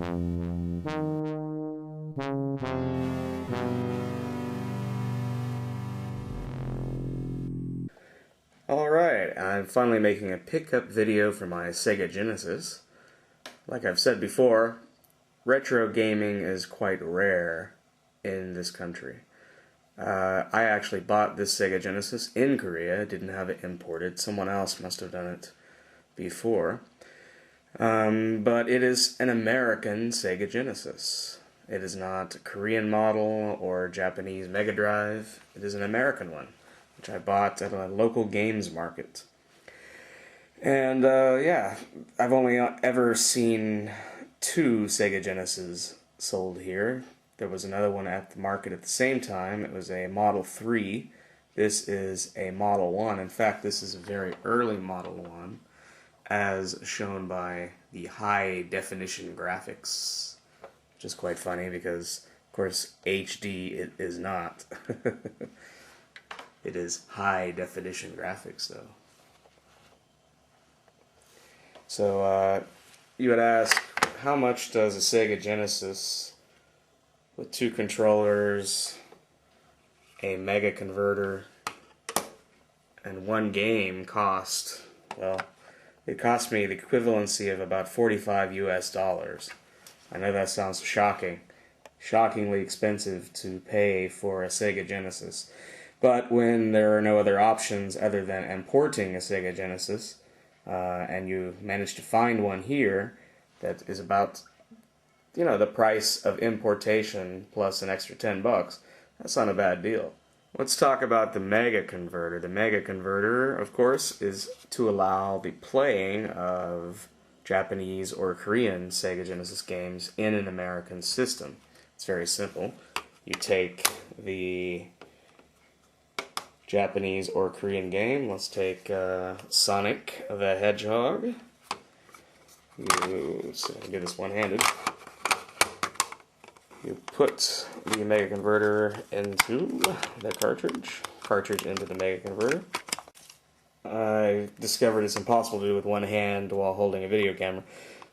Alright, I'm finally making a pickup video for my Sega Genesis. Like I've said before, retro gaming is quite rare in this country. I actually bought this Sega Genesis in Korea, didn't have it imported. Someone else must have done it before. But it is an American Sega Genesis. It is not a Korean model or Japanese Mega Drive. It is an American one, which I bought at a local games market. And yeah, I've only ever seen 2 Sega Genesis sold here. There was another one at the market at the same time. It was a Model 3. This is a Model 1. In fact, this is a very early Model 1, as shown by the high definition graphics, which is quite funny because, of course, HD it is not. It is high definition graphics, though. So, you would ask, how much does a Sega Genesis with 2 controllers, a Mega Converter, and 1 game cost? Well, it cost me the equivalency of about $45 US. I know that sounds shocking. Shockingly expensive to pay for a Sega Genesis. But when there are no other options other than importing a Sega Genesis, and you manage to find one here that is about, the price of importation plus an extra $10, that's not a bad deal. Let's talk about the Mega Converter. The Mega Converter, of course, is to allow the playing of Japanese or Korean Sega Genesis games in an American system. It's very simple. You take the Japanese or Korean game. Let's take Sonic the Hedgehog. So I can do this one-handed. You put the Mega Converter into the cartridge into the Mega Converter. I discovered it's impossible to do with one hand while holding a video camera.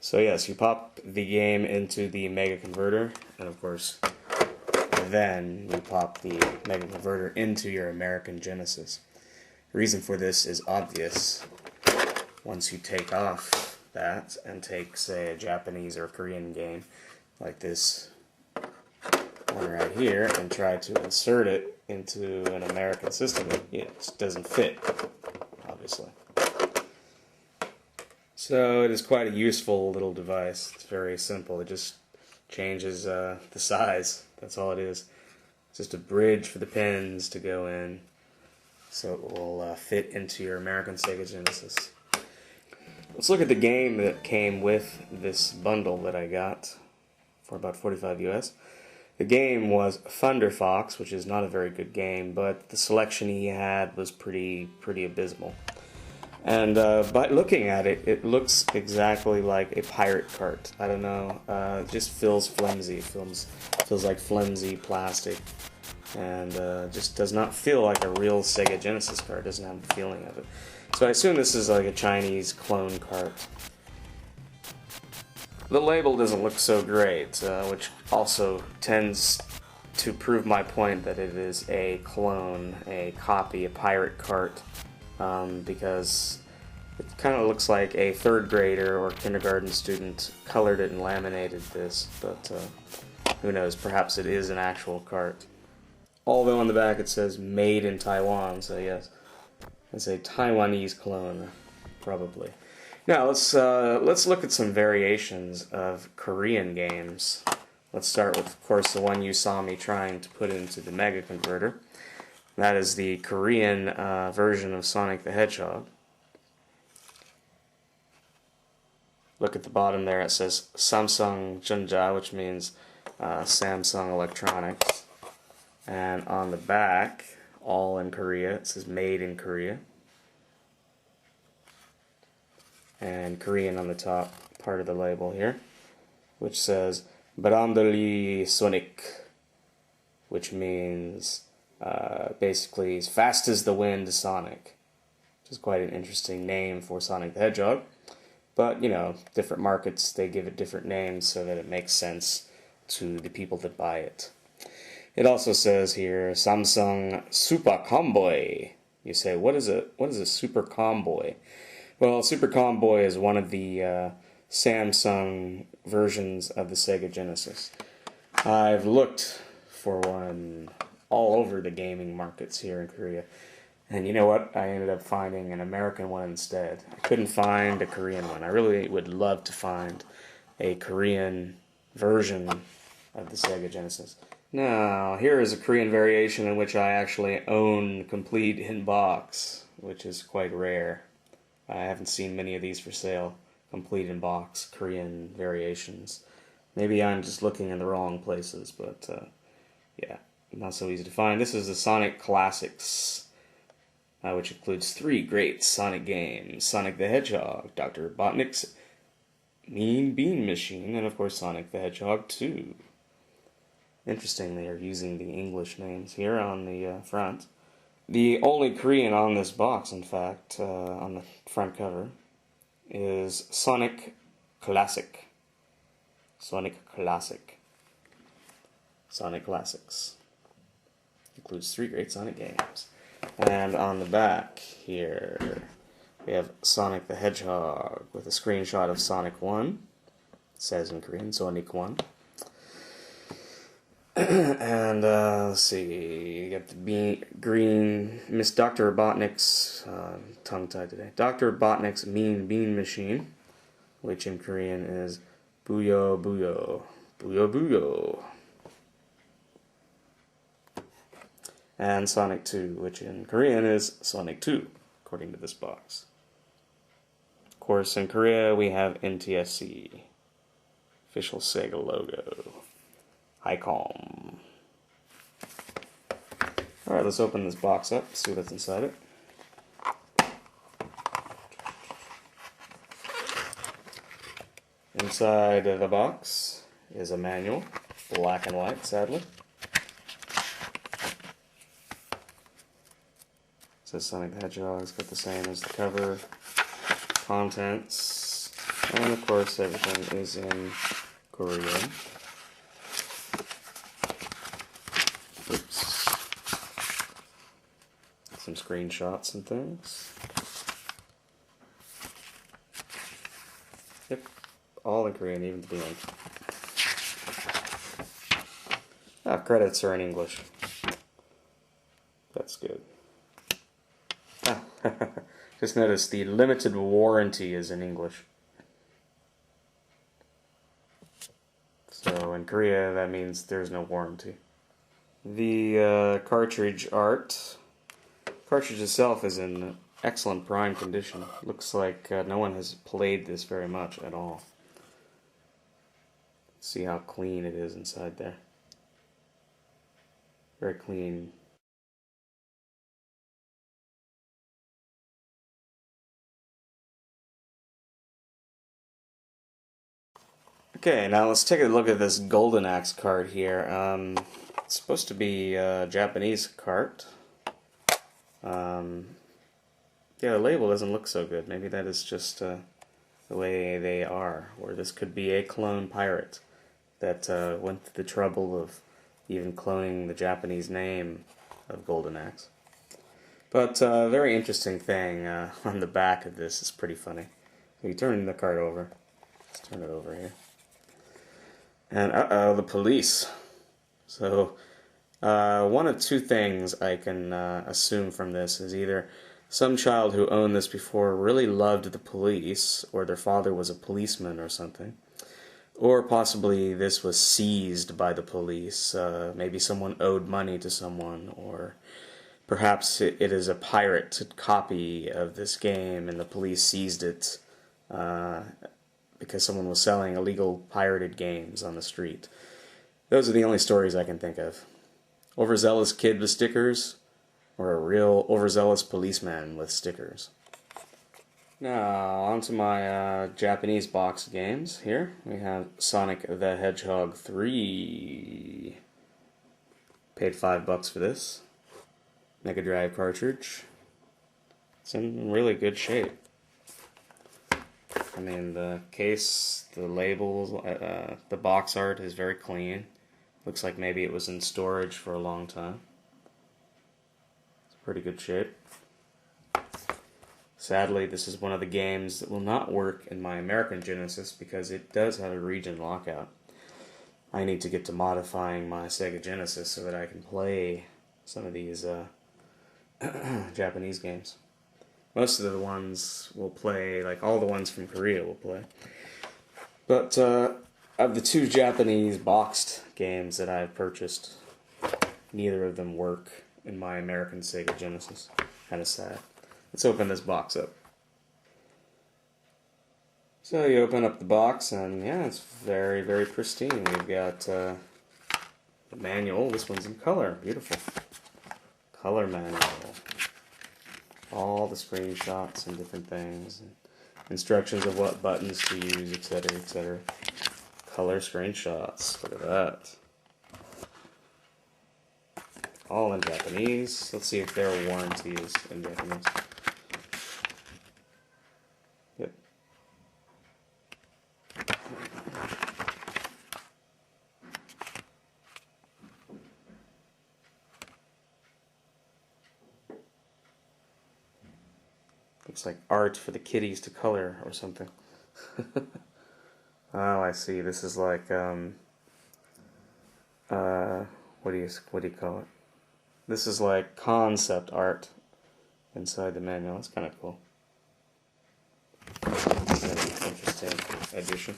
So yes, you pop the game into the Mega Converter, and of course, then you pop the Mega Converter into your American Genesis. The reason for this is obvious. Once you take off that and take, say, a Japanese or Korean game like this one right here and try to insert it into an American system, it just doesn't fit, obviously. So it is quite a useful little device. It's very simple. It just changes the size. That's all it is. It's just a bridge for the pins to go in, so it will fit into your American Sega Genesis. Let's look at the game that came with this bundle that I got for about $45 US. The game was Thunder Fox, which is not a very good game, but the selection he had was pretty abysmal. And by looking at it, it looks exactly like a pirate cart. I don't know, it just feels flimsy. It feels like flimsy plastic, and just does not feel like a real Sega Genesis cart. It doesn't have the feeling of it. So I assume this is like a Chinese clone cart. The label doesn't look so great, which also tends to prove my point that it is a clone, a copy, a pirate cart, because it kind of looks like a 3rd grader or kindergarten student colored it and laminated this, but who knows, perhaps it is an actual cart. Although on the back it says made in Taiwan, so yes, it's a Taiwanese clone, probably. Now let's look at some variations of Korean games. Let's start with, of course, the one you saw me trying to put into the Mega Converter. That is the Korean version of Sonic the Hedgehog. Look at the bottom there, it says Samsung Jeonja, which means Samsung Electronics. And on the back, all in Korea, it says made in Korea. And Korean on the top part of the label here, which says Brandoli Sonic, which means basically as fast as the wind Sonic, which is quite an interesting name for Sonic the Hedgehog. But, you know, different markets, they give it different names so that it makes sense to the people that buy it. It also says here, Samsung Super Comboy. You say, what is a Super Comboy? Well, Super Comboy is one of the Samsung versions of the Sega Genesis. I've looked for one all over the gaming markets here in Korea. And you know what? I ended up finding an American one instead. I couldn't find a Korean one. I really would love to find a Korean version of the Sega Genesis. Now, here is a Korean variation in which I actually own complete in box, which is quite rare. I haven't seen many of these for sale, complete in box Korean variations. Maybe I'm just looking in the wrong places, but yeah, not so easy to find. This is the Sonic Classics, which includes 3 great Sonic games: Sonic the Hedgehog, Dr. Robotnik's Mean Bean Machine, and of course Sonic the Hedgehog 2. Interesting, they are using the English names here on the front. The only Korean on this box, in fact, on the front cover, is Sonic Classic. Sonic Classic. Sonic Classics. Includes 3 great Sonic games. And on the back here, we have Sonic the Hedgehog with a screenshot of Sonic 1. It says in Korean, Sonic 1. And let's see, you got the green Miss Dr. Robotnik's, tongue-tied today, Dr. Robotnik's Mean Bean Machine, which in Korean is Buyo Buyo, Buyo Buyo. And Sonic 2, which in Korean is Sonic 2, according to this box. Of course, in Korea we have NTSC, official Sega logo. Icom. Alright, let's open this box up, see what's inside it. Inside of the box is a manual, black and white, sadly. It says Sonic the Hedgehog, it's got the same as the cover, contents, and of course everything is in Korean. Oops. Some screenshots and things. Yep, all in Korean, even the end. Credits are in English. That's good. Just notice the limited warranty is in English. So in Korea, that means there's no warranty. The cartridge art. Cartridge itself is in excellent prime condition. Looks like no one has played this very much at all. See how clean it is inside there. Very clean. Okay, now let's take a look at this Golden Axe card here. It's supposed to be a Japanese cart. Yeah, the label doesn't look so good. Maybe that is just the way they are. Or this could be a clone pirate that went to the trouble of even cloning the Japanese name of Golden Axe. But a very interesting thing on the back of this is pretty funny. So you turn the card over. Let's turn it over here. And uh-oh, the police. So, one of 2 things I can assume from this is either some child who owned this before really loved the police, or their father was a policeman or something. Or possibly this was seized by the police. Maybe someone owed money to someone, or perhaps it is a pirate copy of this game and the police seized it because someone was selling illegal pirated games on the street. Those are the only stories I can think of. Overzealous kid with stickers, or a real overzealous policeman with stickers. Now, onto my Japanese box games here. We have Sonic the Hedgehog 3. Paid $5 for this. Mega Drive cartridge. It's in really good shape. I mean, the case, the labels, the box art is very clean. Looks like maybe it was in storage for a long time. It's pretty good shape. Sadly, this is one of the games that will not work in my American Genesis because it does have a region lockout. I need to get to modifying my Sega Genesis so that I can play some of these Japanese games. Most of the ones will play, like all the ones from Korea will play. But of the 2 Japanese boxed games that I've purchased, neither of them work in my American Sega Genesis. Kind of sad. Let's open this box up. So you open up the box and yeah, it's very, very pristine. We've got the manual. This one's in color. Beautiful. Color manual. All the screenshots and different things. And instructions of what buttons to use, etc., etc. Color screenshots. Look at that. All in Japanese. Let's see if their warranty is in Japanese. Yep. Looks like art for the kitties to color or something. Oh, I see. This is like what do you call it? This is like concept art inside the manual. That's kind of cool. Interesting addition.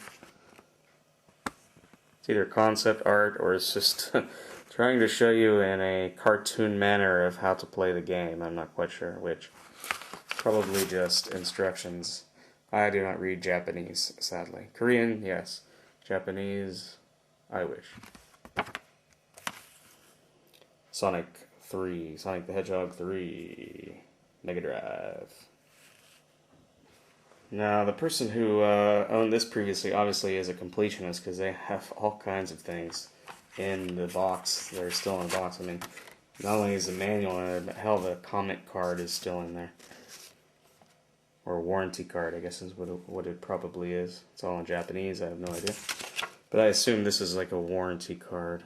It's either concept art or it's just trying to show you in a cartoon manner of how to play the game. I'm not quite sure which. Probably just instructions. I do not read Japanese, sadly. Korean, yes. Japanese, I wish. Sonic 3. Sonic the Hedgehog 3. Mega Drive. Now, the person who owned this previously obviously is a completionist because they have all kinds of things in the box that are still in the box. I mean, not only is the manual in there, but hell, the comment card is still in there. Or warranty card, I guess is what it probably is. It's all in Japanese, I have no idea. But I assume this is like a warranty card.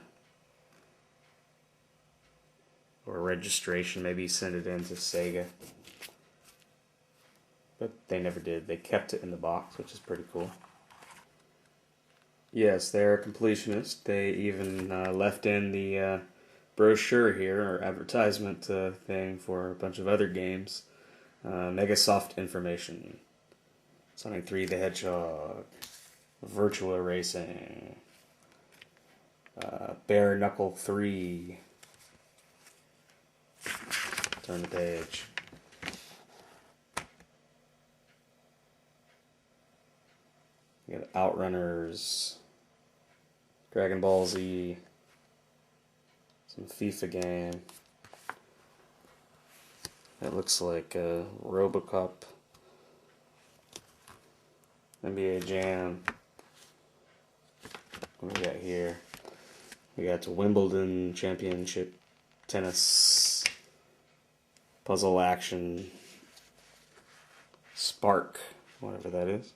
Or registration, maybe send it in to Sega. But they never did. They kept it in the box, which is pretty cool. Yes, they're a completionist. They even left in the brochure here, or advertisement thing for a bunch of other games. Megasoft information. Sonic 3 the Hedgehog. Virtua Racing. Bare Knuckle 3. Turn the page. You got Outrunners. Dragon Ball Z. Some FIFA game. That looks like a Robocop. NBA Jam. What do we got here? We got Wimbledon Championship Tennis. Puzzle Action. Spark. Whatever that is.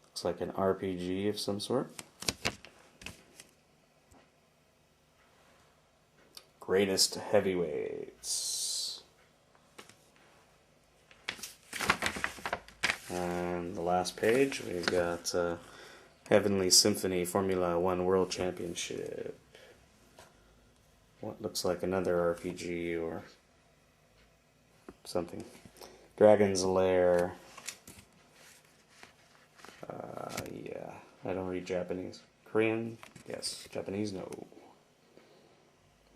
Looks like an RPG of some sort. Greatest Heavyweights. And the last page, we've got Heavenly Symphony Formula 1 World Championship. What looks like another RPG or something. Dragon's Lair. Yeah, I don't read Japanese. Korean? Yes. Japanese? No.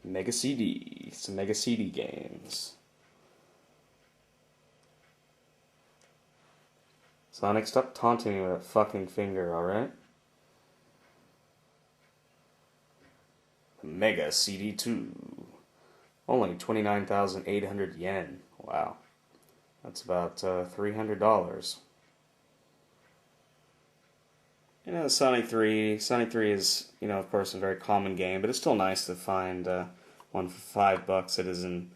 Mega CD. Some Mega CD games. Sonic, stop taunting me with that fucking finger, alright? Mega CD 2. Only 29,800 yen. Wow. That's about $300. You know, Sonic 3 is, you know, of course, a very common game, but it's still nice to find one for $5 that is in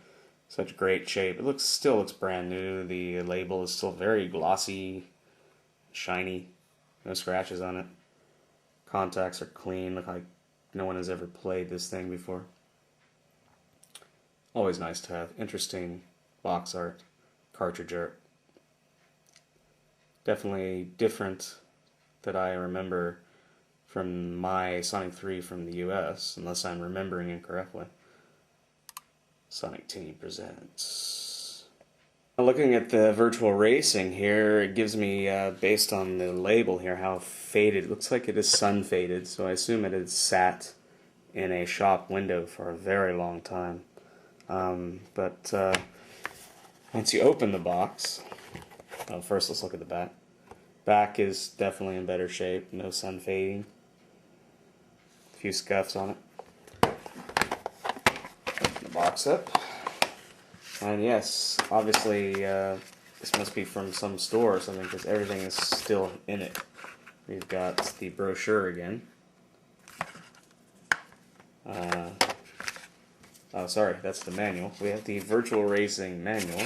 Such great shape. It still looks brand new. The label is still very glossy, shiny. No scratches on it. Contacts are clean. Look like no one has ever played this thing before. Always nice to have interesting box art, cartridge art. Definitely different that I remember from my Sonic 3 from the US, unless I'm remembering incorrectly. Sonic Team presents. Looking at the Virtua Racing here, it gives me, based on the label here, how faded. It looks like it is sun faded, so I assume it had sat in a shop window for a very long time. But once you open the box, first let's look at the back. Back is definitely in better shape, no sun fading. A few scuffs on it. Open the box up. And yes, obviously this must be from some store or something because everything is still in it. We've got the brochure again. Oh, sorry, that's the manual. We have the Virtua Racing manual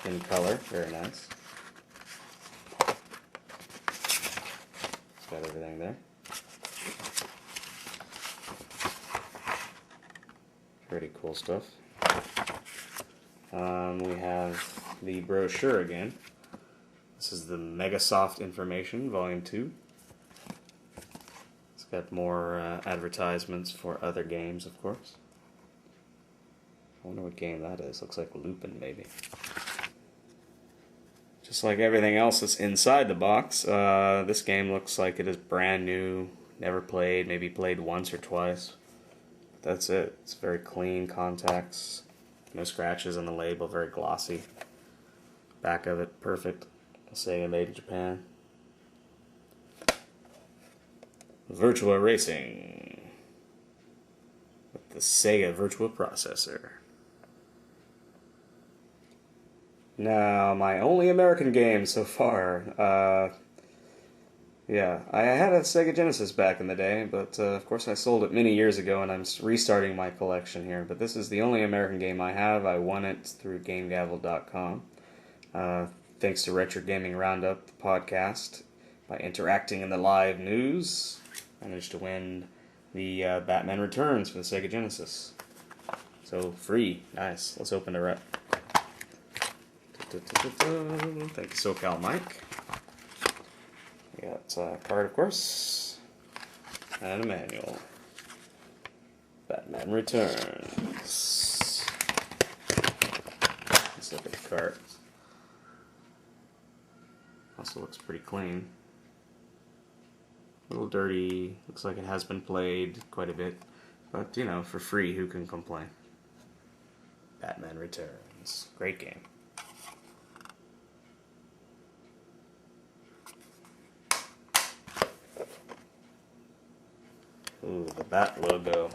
in color. Very nice. It's got everything there. Pretty cool stuff. We have the brochure again. This is the Megasoft Information, Volume 2. It's got more advertisements for other games, of course. I wonder what game that is. Looks like Lupin, maybe. Just like everything else that's inside the box, this game looks like it is brand new, never played, maybe played once or twice. But that's it. It's very clean contacts, no scratches on the label, very glossy. Back of it, perfect. Sega made in Japan. Virtua Racing with the Sega Virtua processor. Now, my only American game so far. Yeah, I had a Sega Genesis back in the day, but of course I sold it many years ago and I'm restarting my collection here. But this is the only American game I have. I won it through GameGavel.com. Thanks to Retro Gaming Roundup, the podcast, by interacting in the live news, I managed to win the Batman Returns for the Sega Genesis. So, free. Nice. Let's open the rep. Thank you, SoCal Mike. We got a card, of course, and a manual. Batman Returns. Let's look at the cards. Also looks pretty clean. A little dirty. Looks like it has been played quite a bit. But, you know, for free, who can complain? Batman Returns. Great game. Ooh, the Bat logo.